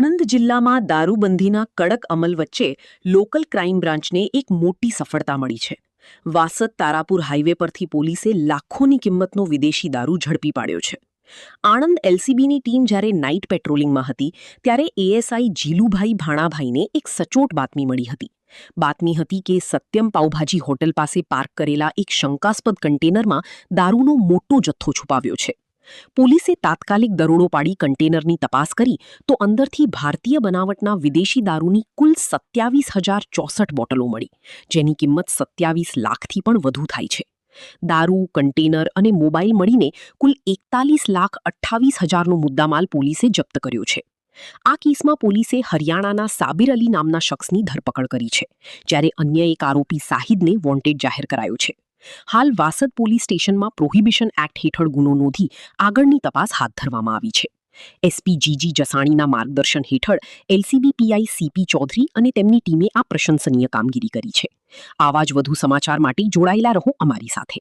આણંદ જિલ્લામાં દારૂબંધીના કડક અમલ વચ્ચે લોકલ ક્રાઇમ બ્રાન્ચને એક મોટી સફળતા મળી છે. વાસદ તારાપુર હાઈવે પરથી પોલીસે લાખોની કિંમતનો વિદેશી દારૂ ઝડપી પાડ્યો છે. આણંદ એલસીબીની ટીમ જ્યારે નાઇટ પેટ્રોલિંગમાં હતી ત્યારે એએસઆઈ જીલુભાઈ ભાણાભાઈને એક સચોટ બાતમી મળી હતી. બાતમી હતી કે સત્યમ પાવભાજી હોટલ પાસે પાર્ક કરેલા એક શંકાસ્પદ કન્ટેનરમાં દારૂનો મોટો જથ્થો છુપાવ્યો છે. પોલીસે તાત્કાલિક દરોડો પાડી કન્ટેનરની તપાસ કરી તો અંદરથી ભારતીય બનાવટના વિદેશી દારૂની કુલ 27,064 બોટલો મળી, જેની કિંમત 27 લાખથી પણ વધુ થાય છે. દારૂ, કન્ટેનર અને મોબાઈલ મળીને કુલ 41,28,000નો મુદ્દામાલ પોલીસે જપ્ત કર્યો છે. આ કેસમાં પોલીસે હરિયાણાના સાબિર અલી નામના શખ્સની ધરપકડ કરી છે, જ્યારે અન્ય એક આરોપી સાહિદને વોન્ટેડ જાહેર કરાયો છે. હાલ વાસદ પોલીસ સ્ટેશનમાં પ્રોહિબિશન એક્ટ હેઠળ ગુનો નોંધી આગળની તપાસ હાથ ધરવામાં આવી છે. એસપી જીજી જસાણીના માર્ગદર્શન હેઠળ એલસીબી પીઆઈ સીપી ચૌધરી અને તેમની ટીમે આ પ્રશંસનીય કામગીરી કરી છે. આવા જ વધુ સમાચાર માટે જોડાયેલા રહો અમારી સાથે.